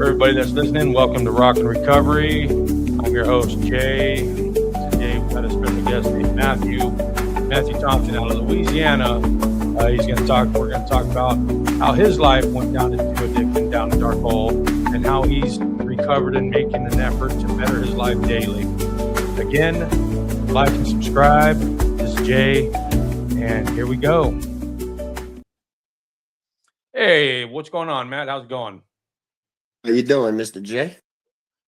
Everybody that's listening, welcome to Rock and Recovery. I'm your host, Jay. Today we've got a special guest named Matthew Thompson out of Louisiana. We're going to talk about how his life went down into addiction, down a dark hole, and how he's recovered and making an effort to better his life daily. Again, like and subscribe. This is Jay, and here we go. Hey, what's going on, Matt? How's it going? How you doing, Mr. J?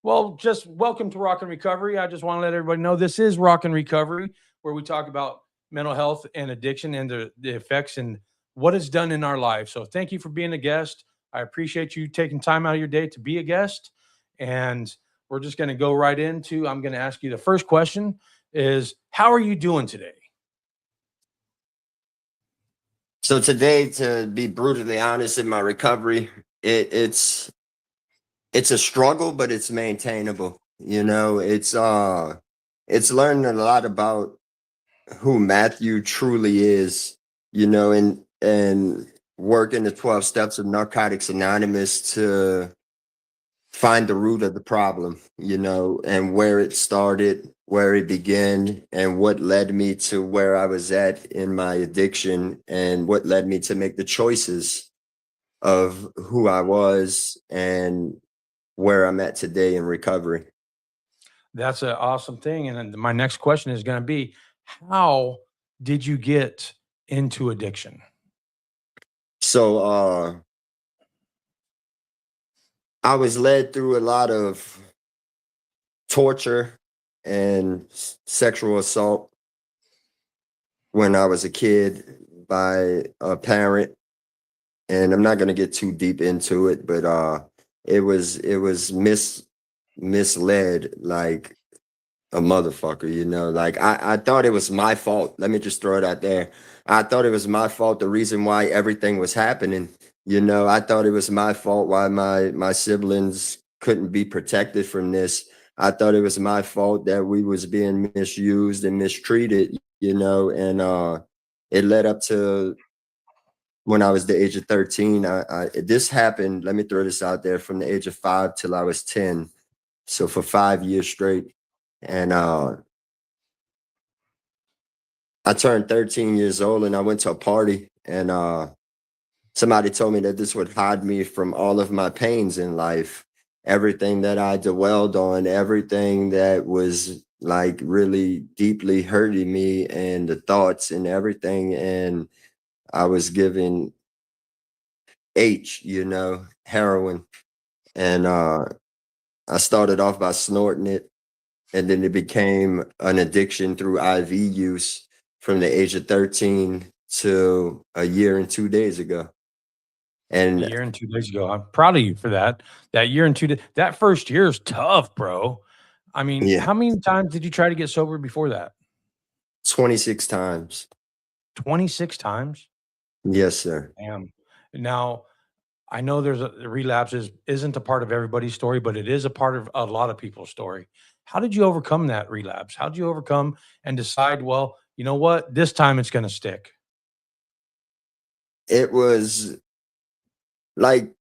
Well, just welcome to Rock and Recovery. I just want to let everybody know this is Rock and Recovery, where we talk about mental health and addiction and the effects and what it's done in our life. So thank you for being a guest. I appreciate you taking time out of your day to be a guest. And we're just going to go right into, I'm going to ask you the first question is, how are you doing today? So today, to be brutally honest, in my recovery, it's a struggle, but it's maintainable. You know, it's learning a lot about who Matthew truly is, you know, and working the 12 steps of Narcotics Anonymous to find the root of the problem, you know, and where it started, where it began, and what led me to where I was at in my addiction, and what led me to make the choices of who I was and where I'm at today in recovery. That's an awesome thing. And then my next question is going to be, how did you get into addiction? So I was led through a lot of torture and sexual assault when I was a kid by a parent. And I'm not going to get too deep into it, but it was misled like a motherfucker, you know. Like I thought it was my fault. Let me just throw it out there. I thought it was my fault, the reason why everything was happening. You know, I thought it was my fault why my siblings couldn't be protected from this. I thought it was my fault that we was being misused and mistreated, you know, and it led up to when I was the age of 13. This happened, let me throw this out there, from the age of 5 till I was 10. So for 5 years straight. And I turned 13 years old and I went to a party, and somebody told me that this would hide me from all of my pains in life, everything that I dwelled on, everything that was like really deeply hurting me, and the thoughts and everything. And I was given you know, heroin. And I started off by snorting it, and then it became an addiction through IV use from the age of 13 to a year and 2 days ago. A And year and 2 days ago. I'm proud of you for that. That year and 2 days. That first year is tough, bro. I mean, yeah, how many times did you try to get sober before that? 26 times. 26 times? Yes, sir. Damn. Now, I know there's a relapse isn't a part of everybody's story, but it is a part of a lot of people's story. How did you overcome that relapse? How did you overcome and decide, well, you know what? This time it's going to stick. It was like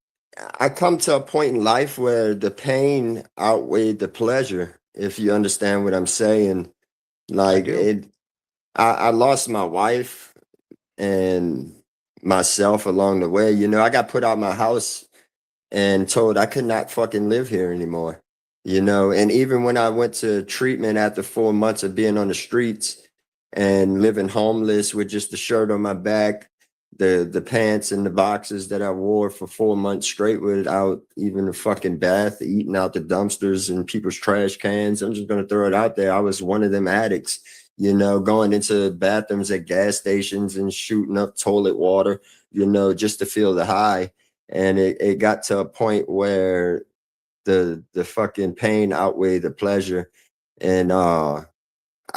I come to a point in life where the pain outweighed the pleasure, if you understand what I'm saying. I Like do. I lost my wife and myself along the way. You know, I got put out my house and told I could not fucking live here anymore. You know, and even when I went to treatment after 4 months of being on the streets and living homeless with just the shirt on my back, the pants and the boxes that I wore for 4 months straight without even a fucking bath, eating out the dumpsters and people's trash cans. I'm just gonna throw it out there. I was one of them addicts, you know, going into bathrooms at gas stations and shooting up toilet water, you know, just to feel the high. And it got to a point where the fucking pain outweighed the pleasure. And I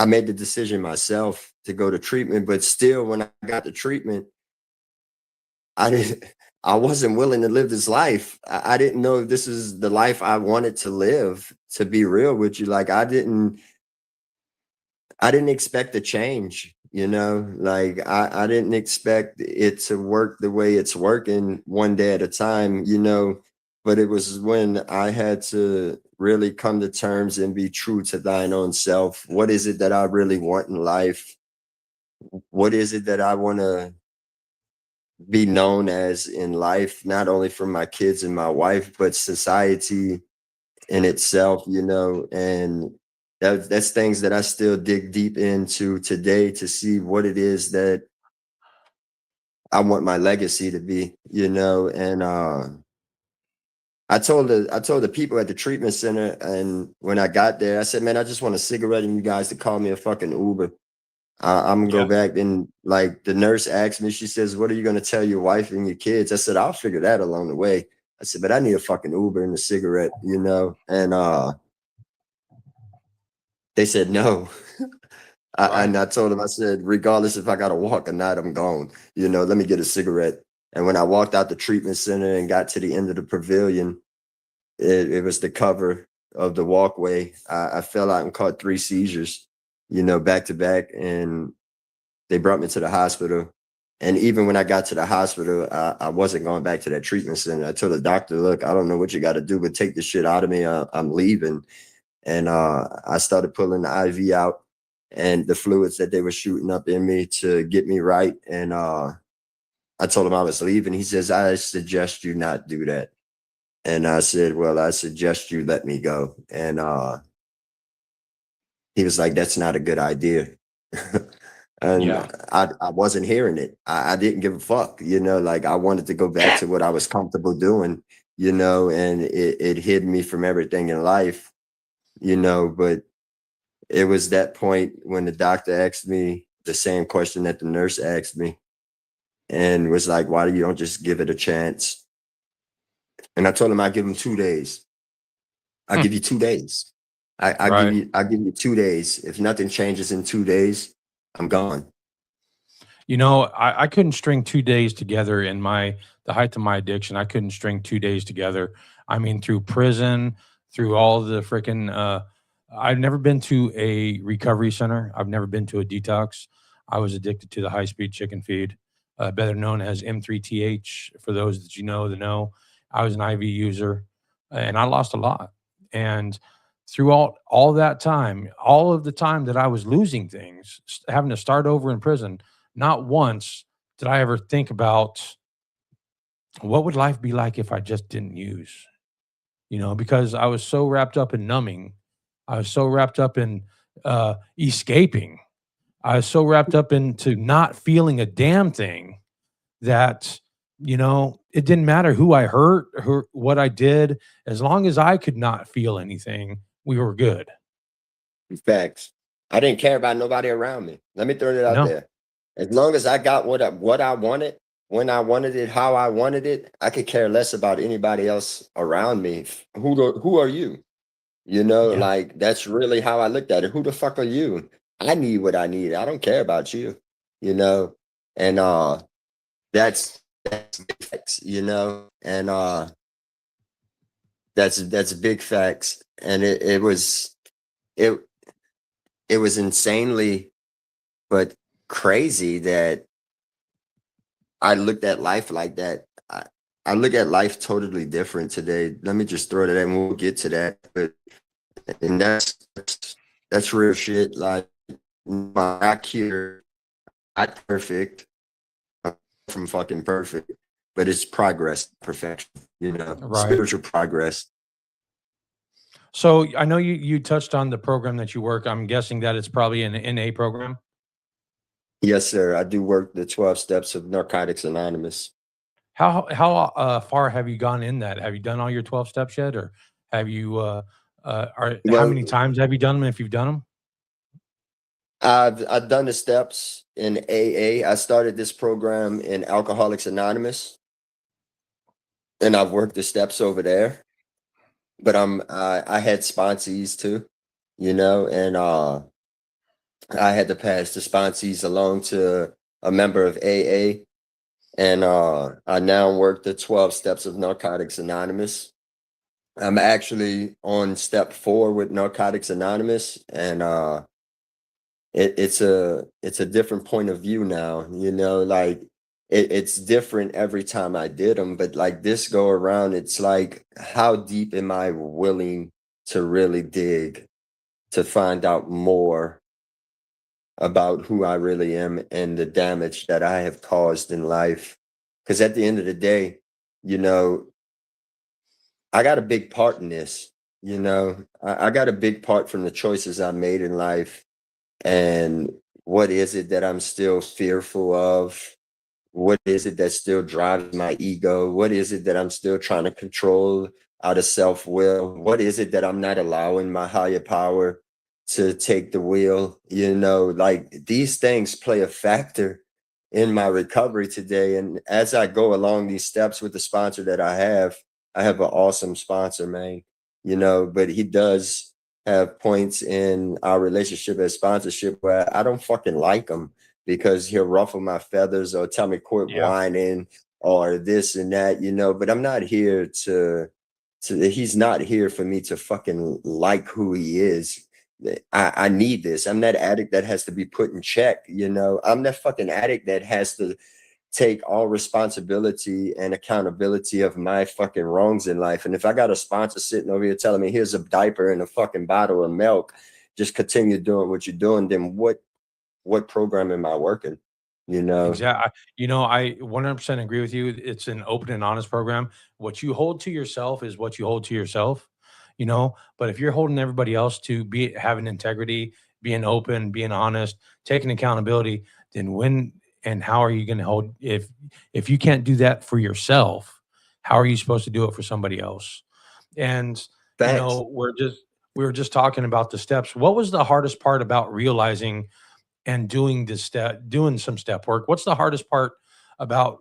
made the decision myself to go to treatment. But still, when I got to treatment, I didn't I wasn't willing to live this life. I didn't know if this is the life I wanted to live, to be real with you. Like I didn't expect a change, you know, like I didn't expect it to work the way it's working one day at a time, you know. but it was when I had to really come to terms and be true to thine own self. What is it that I really want in life? What is it that I want to be known as in life, not only from my kids and my wife, but society in itself, you know? And that's things that I still dig deep into today to see what it is that I want my legacy to be, you know? And I told the people at the treatment center, and when I got there, I said, man, I just want a cigarette and you guys to call me a fucking Uber. I'm gonna go Yeah. back. And like the nurse asked me, she says, what are you gonna tell your wife and your kids? I said, I'll figure that along the way. I said, but I need a fucking Uber and a cigarette, you know? And they said no. Right. And I told them, I said, regardless if I gotta walk or not, I'm gone. You know, let me get a cigarette. And when I walked out the treatment center and got to the end of the pavilion, it was the cover of the walkway. I fell out and caught 3 seizures, you know, back to back. And they brought me to the hospital. And even when I got to the hospital, I wasn't going back to that treatment center. I told the doctor, look, I don't know what you got to do, but take the shit out of me. I'm leaving. And I started pulling the IV out and the fluids that they were shooting up in me to get me right. And I told him I was leaving. He says, I suggest you not do that. And I said, well, I suggest you let me go. And he was like, that's not a good idea. And Yeah. I wasn't hearing it. I didn't give a fuck, you know, like I wanted to go back to what I was comfortable doing, you know, and it hid me from everything in life, you know. But it was that point when the doctor asked me the same question that the nurse asked me and was like, why do you don't just give it a chance? And I told him I'd give him 2 days. I'll Hmm. give you 2 days. Right. I'll give you 2 days. If nothing changes in 2 days, I'm gone. You know, I couldn't string 2 days together in the height of my addiction. I couldn't string 2 days together. I mean, through prison, through all the freaking, I've never been to a recovery center. I've never been to a detox. I was addicted to the high-speed chicken feed, better known as M3TH. For those that you know, that know, I was an IV user, and I lost a lot. And throughout all that time, all of the time that I was losing things, having to start over in prison, not once did I ever think about what would life be like if I just didn't use, because I was so wrapped up in numbing. I was so wrapped up in escaping. I was so wrapped up into not feeling a damn thing that, it didn't matter who I hurt, what I did, as long as I could not feel anything, we were good. Facts. I didn't care about nobody around me. Let me throw it out No. there. As long as I got what I wanted, when I wanted it, how I wanted it, I could care less about anybody else around me. Who are you? You know, Yeah. like that's really how I looked at it. Who the fuck are you? I need what I need. I don't care about you, you know. And that's big facts, you know. And that's big facts. And it it was insanely but crazy that I looked at life like that. I look at life totally different today. Let me just throw that in. We'll get to that. But and that's real shit. Like my here, not perfect. I'm from fucking perfect, but it's progress, perfection. You know, Right. spiritual progress. So I know you touched on the program that you work. I'm guessing that it's probably an NA program. Yes, sir. I do work the 12 steps of Narcotics Anonymous. How far have you gone in that? Have you done all your 12 steps yet, or have you? How Well, many times have you done them? If you've done them, I've done the steps in AA. I started this program in Alcoholics Anonymous, and I've worked the steps over there. But I had sponsees too, you know, and I had to pass the sponsees along to a member of AA, and I now work the 12 steps of Narcotics Anonymous. I'm actually on step 4 with Narcotics Anonymous, and it's a different point of view now, you know, like it's different every time I did them, but like this go around, it's like, how deep am I willing to really dig to find out more about who I really am and the damage that I have caused in life? Because at the end of the day, you know, I got a big part in this. I got a big part from the choices I made in life. And what is it that I'm still fearful of? What is it that still drives my ego? What is it that I'm still trying to control out of self-will? What is it that I'm not allowing my higher power to take the wheel? Like these things play a factor in my recovery today. And as I go along these steps with the sponsor that I have an awesome sponsor, man. But he does have points in our relationship as sponsorship where I don't fucking like him because he'll ruffle my feathers or tell me quit Yeah. whining or this and that, but I'm not here he's not here for me to fucking like who he is. I need this. I'm that addict that has to be put in check. I'm that fucking addict that has to take all responsibility and accountability of my fucking wrongs in life. And if I got a sponsor sitting over here telling me here's a diaper and a fucking bottle of milk, just continue doing what you're doing, then what program am I working? Exactly. I 100% agree with you. It's an open and honest program. What you hold to yourself is what you hold to yourself. But if you're holding everybody else to be having integrity, being open, being honest, taking accountability, then when and how are you going to hold if you can't do that for yourself, how are you supposed to do it for somebody else? And Thanks. we were just talking about the steps. What was the hardest part about realizing and doing some step work? What's the hardest part about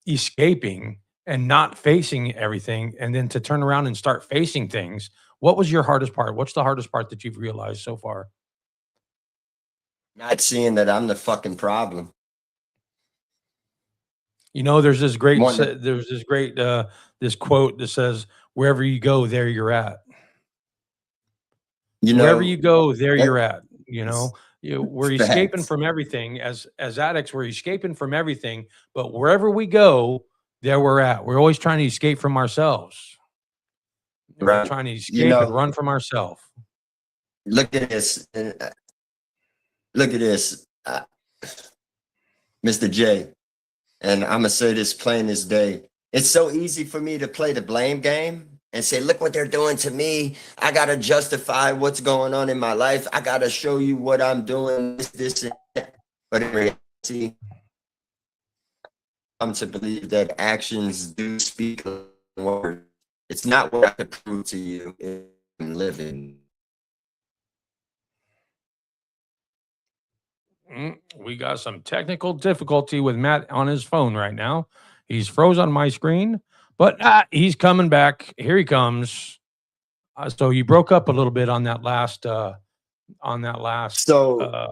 escaping and not facing everything and then to turn around and start facing things? What was your hardest part? What's the hardest part that you've realized so far? Not seeing that I'm the fucking problem. There's this great One, this quote that says, wherever you go, there you're at. you Wherever you know, go, there that- you're at. We're escaping facts. from everything as addicts. We're escaping from everything, but wherever we go, there we're at. We're always trying to escape from ourselves. We're Right. trying to You escape and know, run from ourselves. look at this. Look at this, Mr. J. And I'm gonna say this plain as day. It's so easy for me to play the blame game and say, look what they're doing to me. I gotta justify what's going on in my life. I gotta show you what I'm doing, this, and that. But in reality, I'm to believe that actions do speak words. It's not what I could prove to you in living. We got some technical difficulty with Matt on his phone right now. He's froze on my screen, but he's coming back. Here he comes. So you broke up a little bit on that last on that last So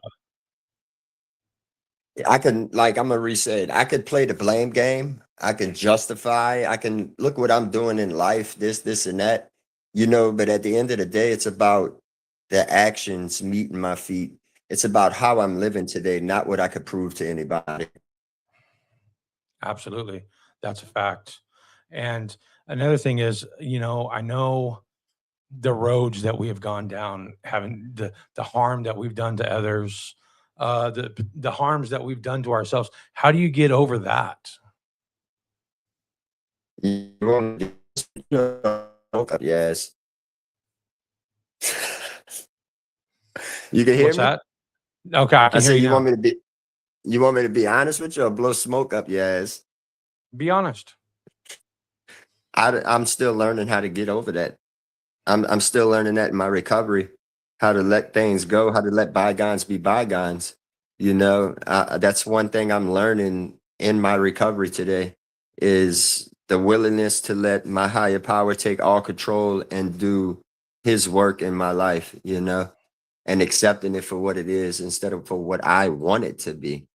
I can, like, I'm gonna reset it. I could play the blame game. I can justify. I can look what I'm doing in life, this, and that, but at the end of the day, it's about the actions meeting my feet. It's about how I'm living today, not what I could prove to anybody. Absolutely. That's a fact. And another thing is, I know the roads that we have gone down, having the harm that we've done to others, the harms that we've done to ourselves. How do you get over that? You want me to- Yes. You can hear What's me? that? Okay, I I can hear say you now. you want me to be honest with you or blow smoke up your ass? Be honest. I'm still learning how to get over that. I'm still learning that in my recovery, how to let things go, how to let bygones be bygones. That's one thing I'm learning in my recovery today is the willingness to let my higher power take all control and do his work in my life, and accepting it for what it is instead of for what I want it to be.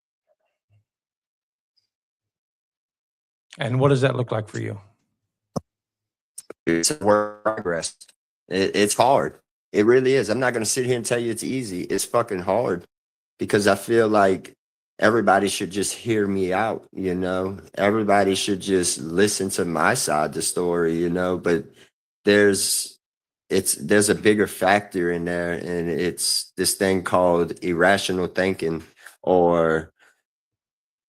And what does that look like for you? It's a work in progress. It's hard. It really is. I'm not going to sit here and tell you it's easy. It's fucking hard because I feel like everybody should just hear me out, everybody should just listen to my side of the story, but there's there's a bigger factor in there, and it's this thing called irrational thinking, or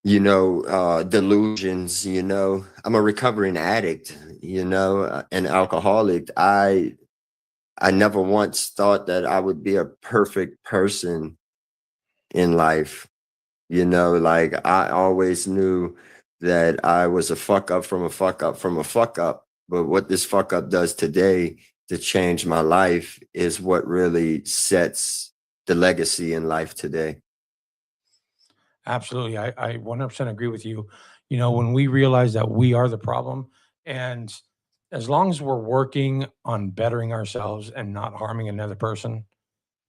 delusions. I'm a recovering addict, an alcoholic. I never once thought that I would be a perfect person in life. Like, I always knew that I was a fuck up from a fuck up from a fuck up. But what this fuck up does today to change my life is what really sets the legacy in life today. Absolutely. I 100% agree with you. When we realize that we are the problem, and as long as we're working on bettering ourselves and not harming another person,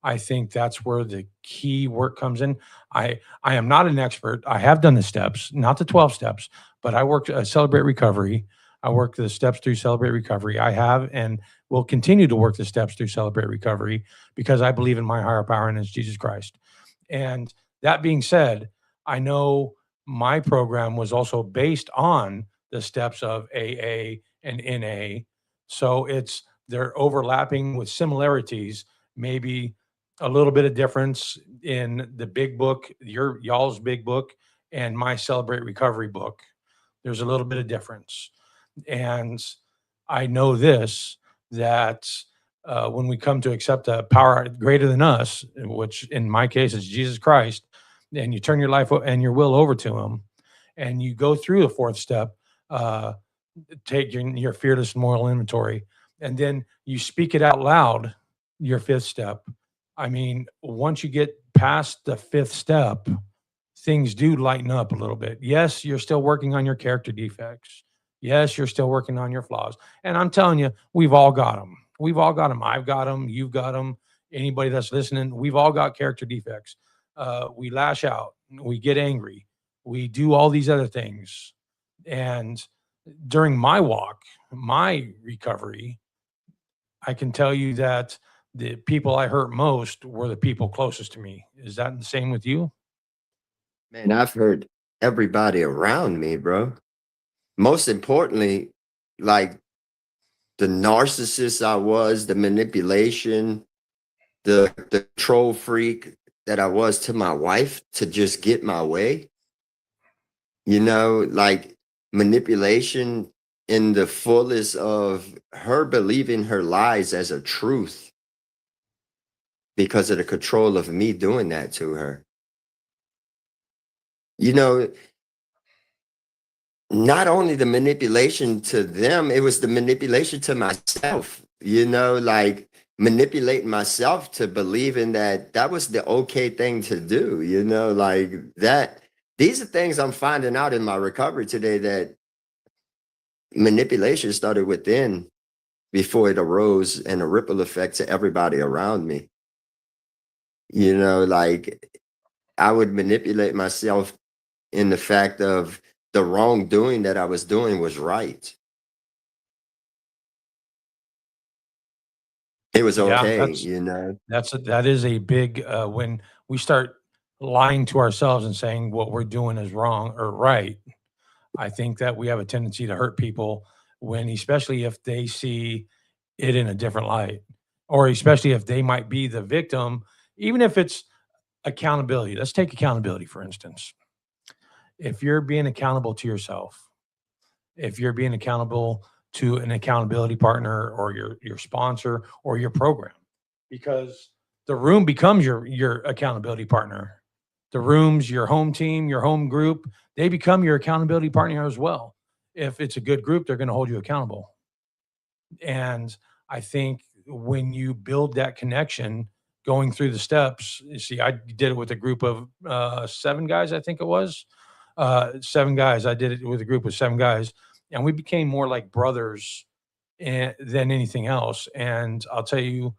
I think that's where the key work comes in. I am not an expert. I have done the steps, not the 12 steps, but I worked Celebrate Recovery. I worked the steps through Celebrate Recovery. I have and will continue to work the steps through Celebrate Recovery because I believe in my higher power, and it's Jesus Christ. And that being said, I know my program was also based on the steps of AA and NA. So they're overlapping with similarities, maybe a little bit of difference in the big book, y'all's big book, and my Celebrate Recovery book. There's a little bit of difference. And I know this, that when we come to accept a power greater than us, which in my case is Jesus Christ, and you turn your life and your will over to him, and you go through the fourth step, uh, take your fearless moral inventory, and then you speak it out loud, your fifth step. I mean, once you get past the fifth step, things do lighten up a little bit. Yes, you're still working on your character defects. Yes, you're still working on your flaws. And I'm telling you, we've all got them. We've all got them. I've got them. You've got them. Anybody that's listening, we've all got character defects. We lash out. We get angry. We do all these other things. And during my walk, my recovery, I can tell you that the people I hurt most were the people closest to me. Is that the same with you? Man, I've heard everybody around me, bro. Most importantly, like, the narcissist I was, the manipulation, the control freak that I was to my wife to just get my way, like, manipulation in the fullest of her believing her lies as a truth because of the control of me doing that to her. You know, not only the manipulation to them, it was the manipulation to myself, like manipulating myself to believing that that was the okay thing to do, like that. These are things I'm finding out in my recovery today, that manipulation started within before it arose and a ripple effect to everybody around me. Like, I would manipulate myself in the fact of the wrongdoing that I was doing was right. It was Yeah, okay. that is a big when we start lying to ourselves and saying what we're doing is wrong or right. I think that we have a tendency to hurt people when, especially if they see it in a different light, or especially if they might be the victim, even if it's accountability. Let's take accountability, for instance. If you're being accountable to yourself, if you're being accountable to an accountability partner or your sponsor or your program, because the room becomes your accountability partner. The rooms, your home team, your home group, they become your accountability partner as well. If it's a good group, they're going to hold you accountable. And I think when you build that connection going through the steps, you see, I did it with a group of 7 guys, I think it was. 7 guys. I did it with a group of 7 guys, and we became more like brothers than anything else. And I'll tell you,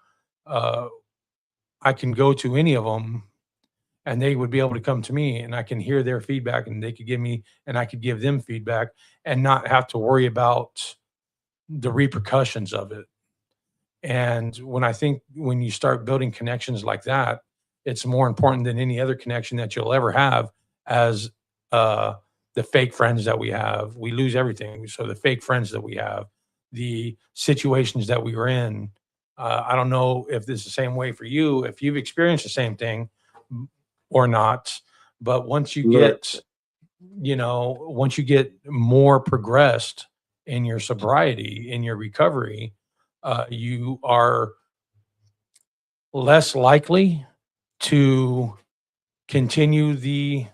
uh, I can go to any of them and they would be able to come to me and I can hear their feedback and they could give me and I could give them feedback and not have to worry about the repercussions of it. And when you start building connections like that, it's more important than any other connection that you'll ever have as the fake friends that we have. We lose everything. So the fake friends that we have, the situations that we were in. I don't know if this is the same way for you, if you've experienced the same thing or not. But once you Look, get, once you get more progressed in your sobriety, in your recovery, you are less likely to continue the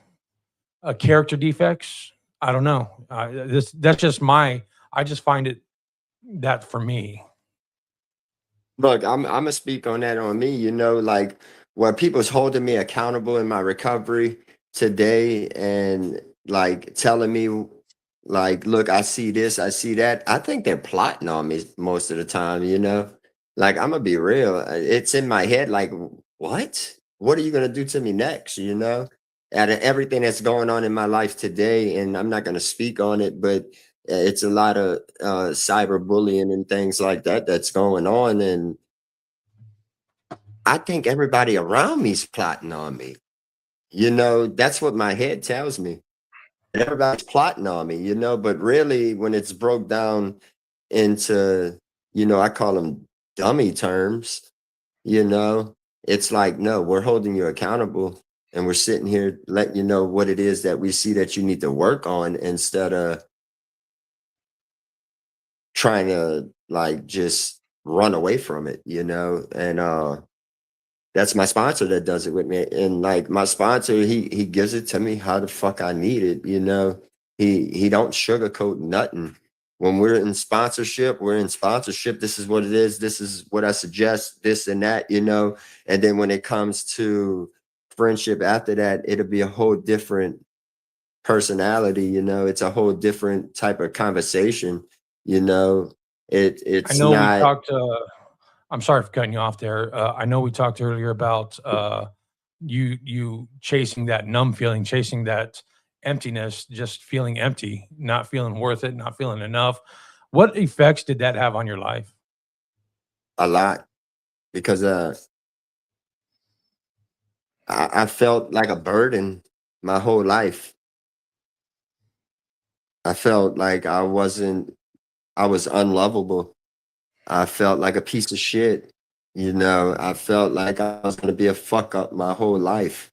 character defects. I don't know. That's just my. I just find it that for me. look, I'm gonna speak on that on me, like where people's holding me accountable in my recovery today and like telling me like, look, I see this, I see that. I think they're plotting on me most of the time. Like I'm gonna be real. It's in my head, like, what? What are you gonna do to me next? Out of everything that's going on in my life today, and I'm not gonna speak on it, but it's a lot of cyberbullying and things like that that's going on, and I think everybody around me's plotting on me. That's what my head tells me. Everybody's plotting on me. But really, when it's broke down into, I call them dummy terms, you know, it's like, no, we're holding you accountable and we're sitting here letting you know what it is that we see that you need to work on instead of trying to like just run away from it. And that's my sponsor that does it with me. And like my sponsor, he gives it to me how the fuck I need it. He don't sugarcoat nothing. When we're in sponsorship, we're in sponsorship. This is what it is. This is what I suggest, this and that. And then when it comes to friendship after that, it'll be a whole different personality. It's a whole different type of conversation, you know. I It's know we not talked. I'm sorry for cutting you off there. I know we talked earlier about you chasing that numb feeling, chasing that emptiness, just feeling empty, not feeling worth it, not feeling enough. What effects did that have on your life? a lot because I felt like a burden my whole life. I felt like I was unlovable. I felt like a piece of shit. I felt like I was going to be a fuck up my whole life.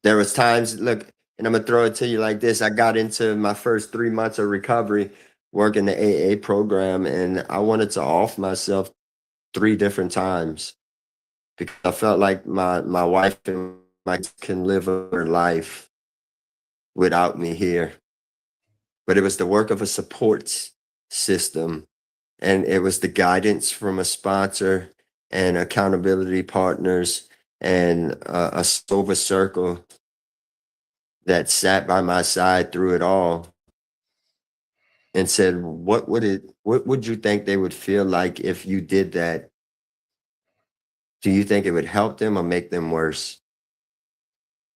There was times, look, and I'm going to throw it to you like this. I got into my first 3 months of recovery working the AA program, and I wanted to off myself 3 different times because I felt like my wife and my kids can live her life without me here. But it was the work of a support system, and it was the guidance from a sponsor and accountability partners and a sober circle that sat by my side through it all and said, what would you think they would feel like if you did that? Do you think it would help them or make them worse?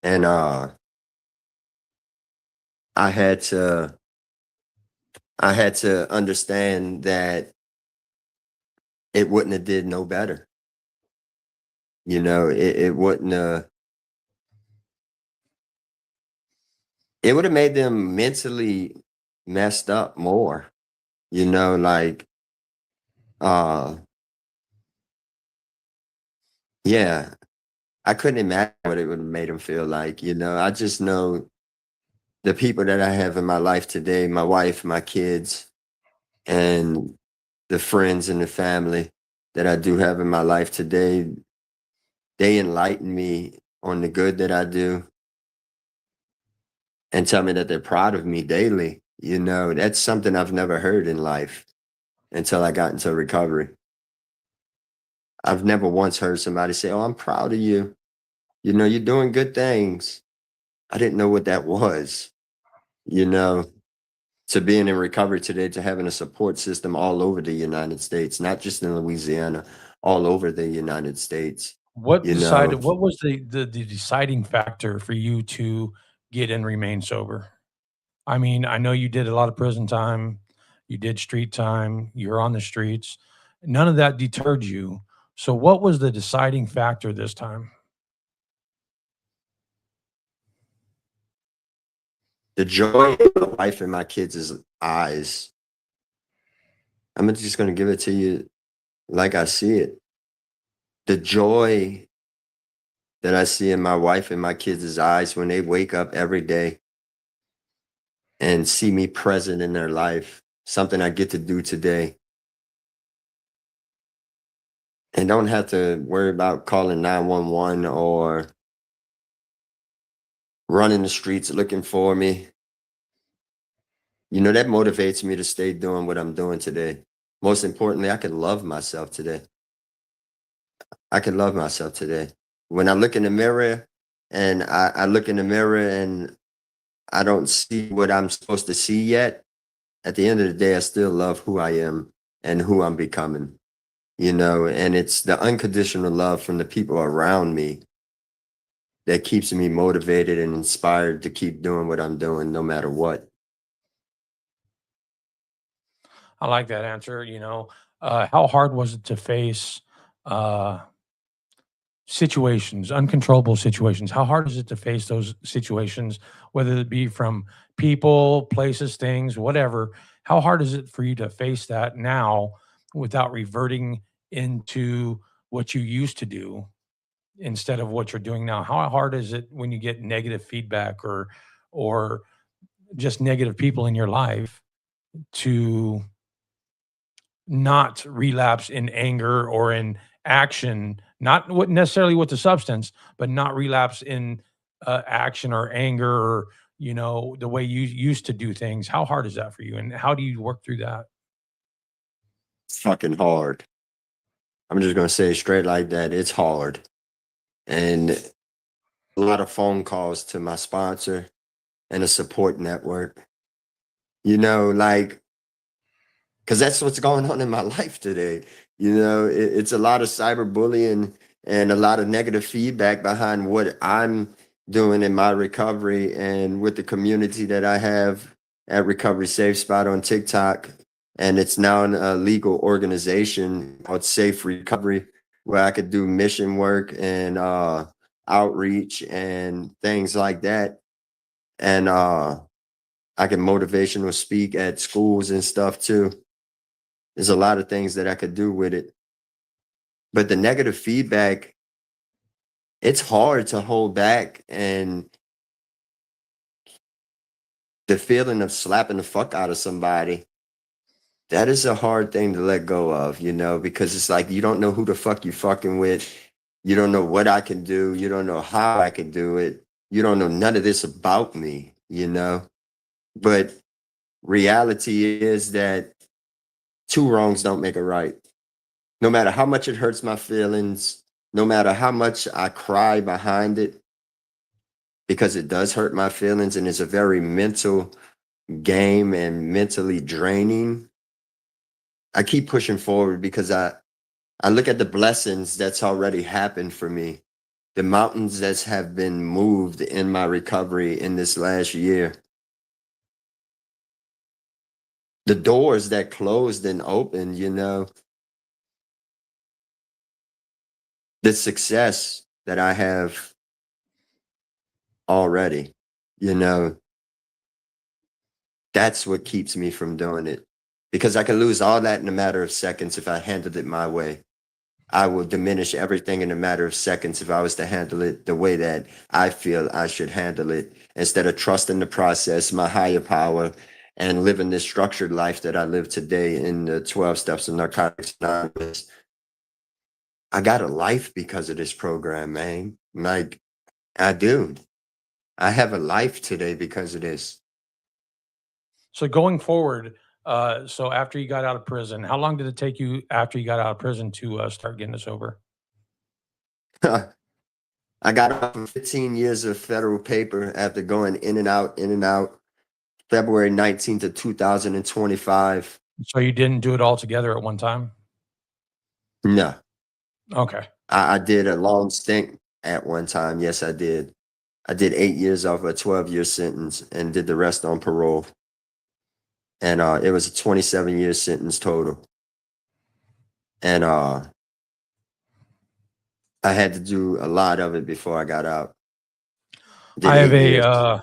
And I had to understand that it wouldn't have did no better. It wouldn't it would have made them mentally messed up more, like uh yeah, I couldn't imagine what it would have made them feel like. I just know the people that I have in my life today, my wife, my kids, and the friends and the family that I do have in my life today, they enlighten me on the good that I do and tell me that they're proud of me daily. That's something I've never heard in life until I got into recovery. I've never once heard somebody say, "Oh, I'm proud of you. You're doing good things." I didn't know what that was, you know, to being in recovery today, to having a support system all over the United States, not just in Louisiana, all over the United States, What you decided? know. What was the deciding factor for you to get and remain sober? I mean, I know you did a lot of prison time, you did street time, you're on the streets. None of that deterred you. So what was the deciding factor this time? The joy in my wife and my kids' eyes. I'm just gonna give it to you like I see it. The joy that I see in my wife and my kids' eyes when they wake up every day and see me present in their life, something I get to do today, and don't have to worry about calling 911 or running the streets looking for me. You know, that motivates me to stay doing what I'm doing today. Most importantly, I can love myself today. I can love myself today. When I look in the mirror and I look in the mirror and I don't see what I'm supposed to see yet, at the end of the day, I still love who I am and who I'm becoming, you know, and it's the unconditional love from the people around me that keeps me motivated and inspired to keep doing what I'm doing no matter what. I like that answer. How hard was it to face uh, situations, uncontrollable situations? How hard is it to face those situations, whether it be from people, places, things, whatever? How hard is it for you to face that now without reverting into what you used to do instead of what you're doing now? How hard is it when you get negative feedback or just negative people in your life to not relapse in anger or in action, not what necessarily with the substance, but not relapse in action or anger or the way you used to do things? How hard is that for you, and how do you work through that? It's fucking hard. I'm just going to say it straight like that. It's hard. And a lot of phone calls to my sponsor and a support network, you know, like, because that's what's going on in my life today. You know, it's a lot of cyberbullying and a lot of negative feedback behind what I'm doing in my recovery and with the community that I have at Recovery Safe Spot on TikTok. And it's now a legal organization called Safe Recovery, where I could do mission work and outreach and things like that. And I can motivational speak at schools and stuff too. There's a lot of things that I could do with it. But the negative feedback, it's hard to hold back. And the feeling of slapping the fuck out of somebody, that is a hard thing to let go of, you know, because it's like you don't know who the fuck you fucking with. You don't know what I can do. You don't know how I can do it. You don't know none of this about me, you know. But reality is that two wrongs don't make a right. No matter how much it hurts my feelings, no matter how much I cry behind it, because it does hurt my feelings and it's a very mental game and mentally draining. I keep pushing forward because I look at the blessings that's already happened for me, the mountains that have been moved in my recovery in this last year, the doors that closed and opened, you know, the success that I have already, you know, that's what keeps me from doing it. Because I can lose all that in a matter of seconds if I handled it my way. I will diminish everything in a matter of seconds if I was to handle it the way that I feel I should handle it, instead of trusting the process, my higher power, and living this structured life that I live today in the 12 Steps of Narcotics Anonymous. I got a life because of this program, man. Like, I do. I have a life today because of this. So going forward, so after you got out of prison, how long did it take you after you got out of prison to start getting this over? I got off of 15 years of federal paper after going in and out, February 19th of 2025. So you didn't do it all together at one time? No, Okay. I did a long stint at one time. Yes, I did. I did 8 years off a 12-year sentence and did the rest on parole. And it was a 27-year sentence total. And I had to do a lot of it before I got out. Did I have 8 a years.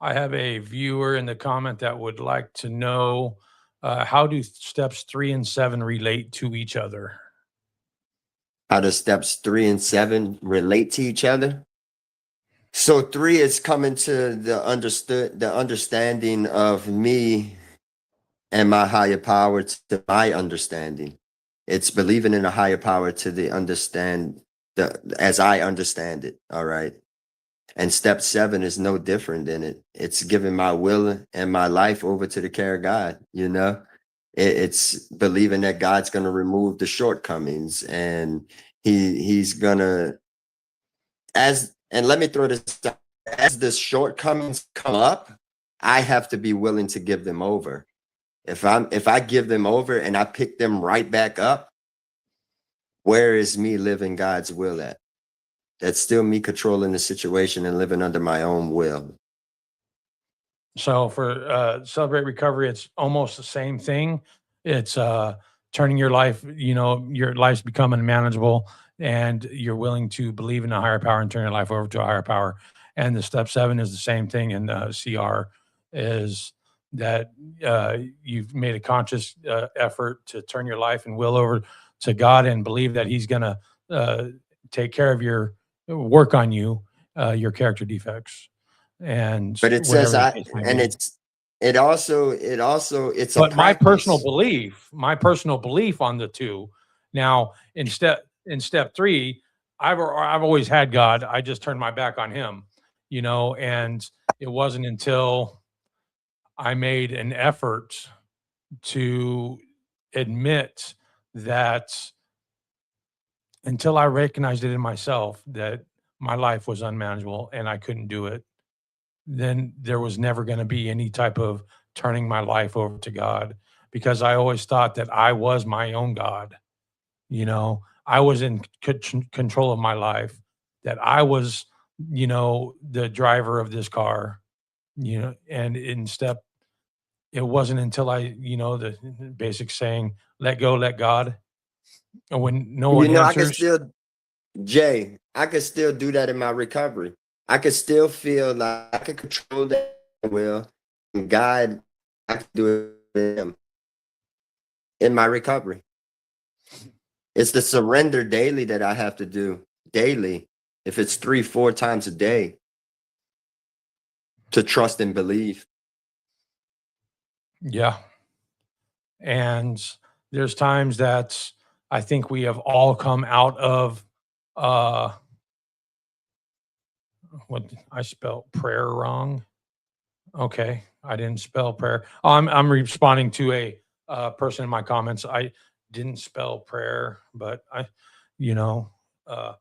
I have a viewer in the comment that would like to know how do steps 3 and 7 relate to each other? How do steps 3 and 7 relate to each other? So 3 is coming to the understanding of me and my higher power to my understanding. It's believing in a higher power to the understand the as I understand it. All right. And step 7 is no different than it. It's giving my will and my life over to the care of God, you know? It's believing that God's gonna remove the shortcomings and he's gonna and let me throw this out, as the shortcomings come up, I have to be willing to give them over. If I give them over and I pick them right back up, where is me living God's will at? That's still me controlling the situation and living under my own will. So for Celebrate Recovery, it's almost the same thing. It's turning your life, your life's becoming manageable and you're willing to believe in a higher power and turn your life over to a higher power. And the step 7 is the same thing. And CR is that you've made a conscious effort to turn your life and will over to God and believe that He's going to take care of work on you, your character defects. And But it says whatever the case may and be. it's a But my personal practice. belief on the two. Now, in step 3, I've always had God. I just turned my back on Him, and it wasn't until I made an effort to admit that until I recognized it in myself that my life was unmanageable and I couldn't do it, then there was never going to be any type of turning my life over to God because I always thought that I was my own God. I was in control of my life, that I was, the driver of this car, and it wasn't until the basic saying, let go, let God. And when no one I can answers, still Jay, I could still do that in my recovery. I could still feel like I could control that will and God, I can do it in my recovery. It's the surrender daily that I have to do daily. If it's 3, 4 times a day to trust and believe. yeah. And there's times that I think we have all come out of uh what I spelled prayer wrong. Okay, I didn't spell prayer. Oh, I'm responding to a person in my comments. I didn't spell prayer, but you know, uh,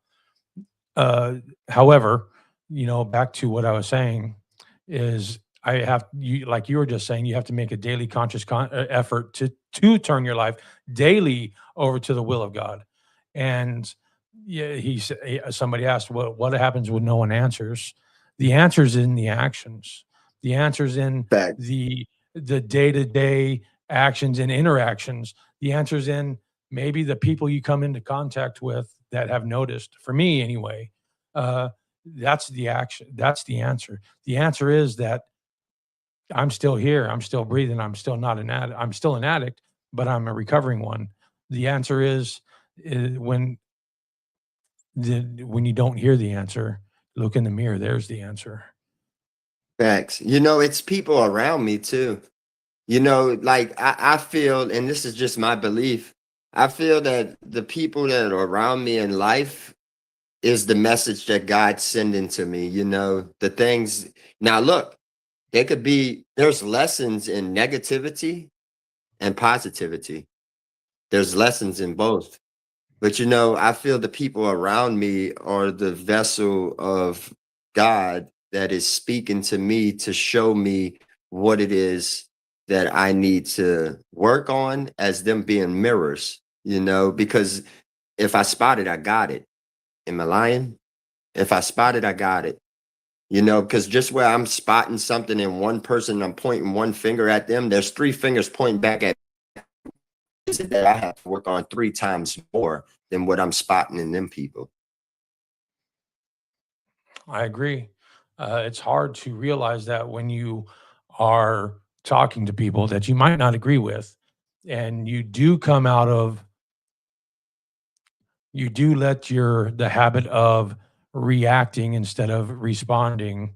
uh, however, back to what I was saying is I have you like you were just saying you have to make a daily conscious effort to turn your life daily over to the will of God. And yeah, somebody asked what happens when no one answers. The answer's in the actions. The answer's in Facts. the day-to-day actions and interactions. The answer's in maybe the people you come into contact with that have noticed. For me, anyway, uh, that's the action. That's the answer. The answer is that I'm still here. I'm still breathing. I'm still not an addict. I'm still an addict, but I'm a recovering one. The answer is when when you don't hear the answer, look in the mirror. There's the answer. Facts. It's people around me too. Like I feel, and this is just my belief, I feel that the people that are around me in life is the message that God's sending to me, the things. Now, look, there's lessons in negativity and positivity. There's lessons in both. But I feel the people around me are the vessel of God that is speaking to me to show me what it is that I need to work on as them being mirrors, because if I spot it, I got it. Am I lying? If I spot it, I got it. Because just where I'm spotting something in one person, I'm pointing one finger at them, there's 3 fingers pointing back at is it that I have to work on 3 times more than what I'm spotting in them people. I agree. It's hard to realize that when you are talking to people that you might not agree with, and you do let the habit of reacting instead of responding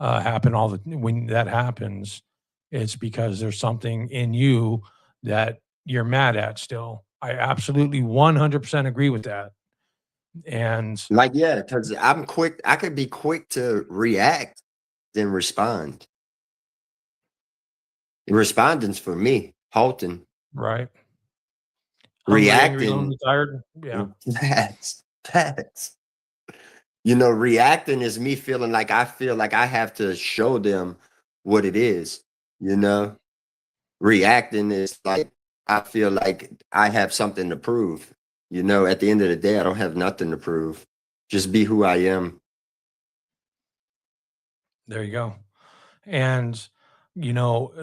happen all the when that happens, it's because there's something in you that you're mad at still. I absolutely 100% agree with that. And Like, yeah, because I'm quick. I could be quick to react than respond. Responding's for me. Halting, right, hungry, angry, reacting. lonely, tired. Yeah, Facts. You know, reacting is me feeling like I feel like I have to show them what it is. You know, reacting is like I feel like I have something to prove. You know, at the end of the day, I don't have nothing to prove. Just be who I am. there you go. And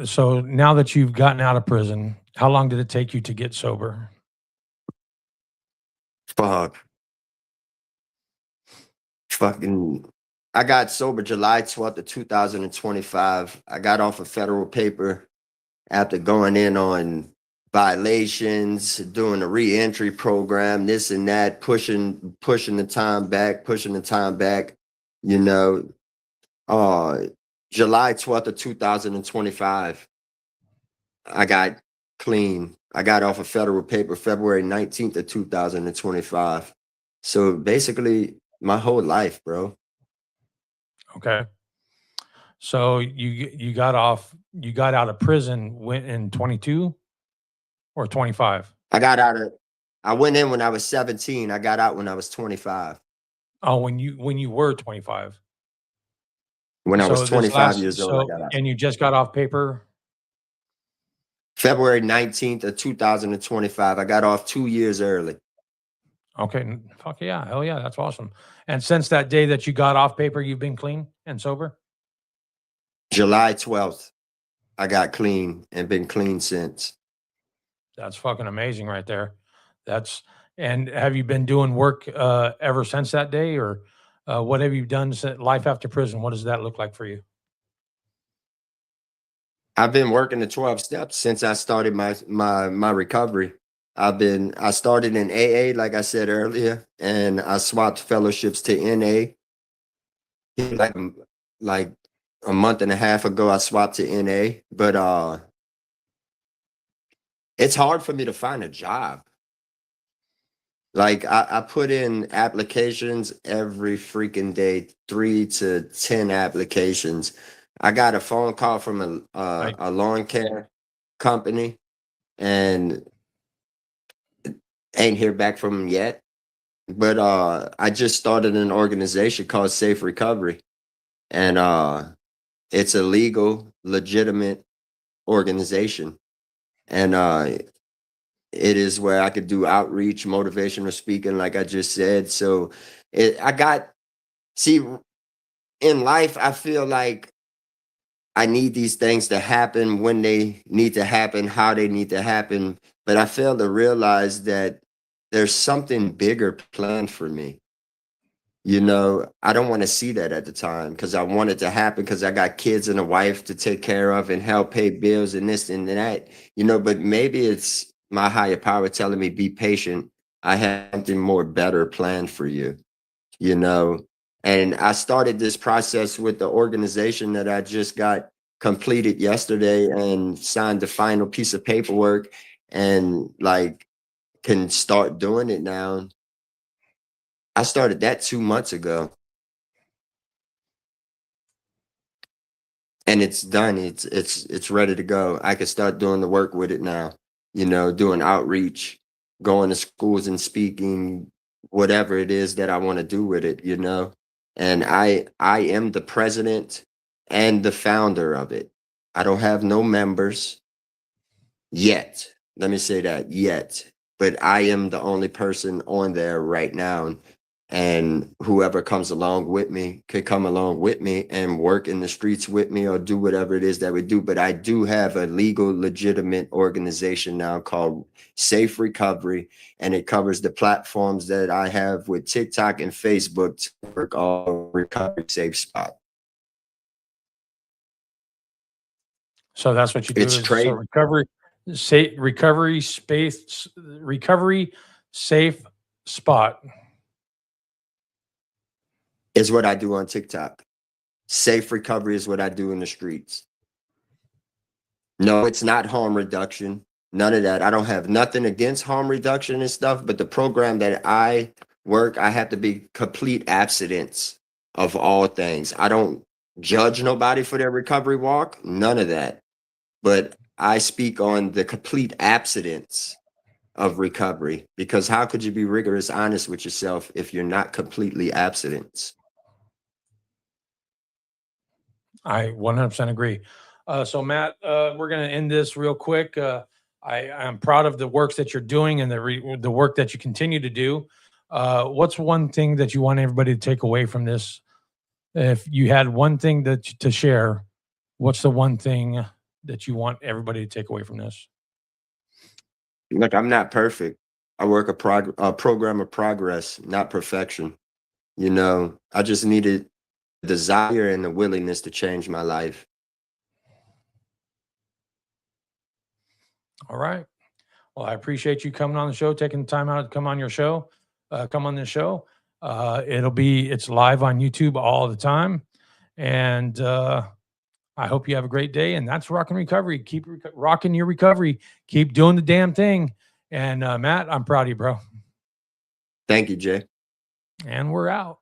so now that you've gotten out of prison, how long did it take you to get sober? Fuck. Fucking I got sober July 12th of 2025. I got off of federal paper after going in on violations, doing a reentry program, this and that, pushing the time back, pushing the time back, you know. Uh July 12th of 2025, I got clean. I got off of federal paper February 19th of 2025. So basically my whole life, bro. Okay. So you got out of prison when in 22 or 25? I got out of I went in when I was 17. I got out when I was 25. Oh, when you were 25. When I was So this 25 last years old, I so got out. and you just got off paper? February 19th of 2025. I got off 2 years early. Okay, fuck yeah, hell yeah, that's awesome. And since that day that you got off paper, you've been clean and sober? July 12th, I got clean and been clean since. That's fucking amazing right there. That's and have you been doing work ever since that day, or what have you done since life after prison? What does that look like for you? I've been working the 12 steps since I started my recovery. I started in AA, like I said earlier, and I swapped fellowships to NA. Like like a month and a half ago, I swapped to NA. But it's hard for me to find a job. Like I put in applications every freaking day, 3 to 10 applications. I got a phone call from Like, a lawn care company and ain't hear back from them yet. But I just started an organization called Safe Recovery. And it's a legal, legitimate organization. And it is where I could do outreach, motivational speaking, like I just said. So I got, see, in life, I feel like I need these things to happen when they need to happen, how they need to happen. But I fail to realize that there's something bigger planned for me. You know, I don't want to see that at the time because I want it to happen because I got kids and a wife to take care of and help pay bills and this and that, you know, but maybe it's my higher power telling me, be patient. I have something more better planned for you, you know. And I started this process with the organization that I just got completed yesterday and signed the final piece of paperwork and like can start doing it now. I started that 2 months ago. And it's done. It's ready to go. I can start doing the work with it now. You know, doing outreach, going to schools and speaking, whatever it is that I want to do with it, you know. And I am the president and the founder of it. I don't have no members yet. Let me say that yet. But I am the only person on there right now. And whoever comes along with me could come along with me and work in the streets with me or do whatever it is that we do. But I do have a legal, legitimate organization now called Safe Recovery, and it covers the platforms that I have with TikTok and Facebook to work all recovery safe spot. So that's what you do It's is so trade. recovery safe spot. Is what I do on TikTok. Safe recovery is what I do in the streets. No, it's not harm reduction. None of that. I don't have nothing against harm reduction and stuff, but the program that I work, I have to be complete abstinence of all things. I don't judge nobody for their recovery walk, none of that. But I speak on the complete abstinence of recovery, because how could you be rigorous, honest with yourself if you're not completely abstinent? I 100% agree. So Matt, we're going to end this real quick. I'm proud of the works that you're doing and the work that you continue to do. What's one thing that you want everybody to take away from this? If you had one thing to share, what's the one thing that you want everybody to take away from this? Look, I'm not perfect. I work a program of progress, not perfection. You know, I just needed the desire and the willingness to change my life. All right. Well, I appreciate you coming on the show, taking the time out to come on your show, come on this show. It's live on YouTube all the time. And I hope you have a great day. And that's Rockin' Recovery. Keep rocking your recovery. Keep doing the damn thing. And Matt, I'm proud of you, bro. Thank you, Jay. And we're out.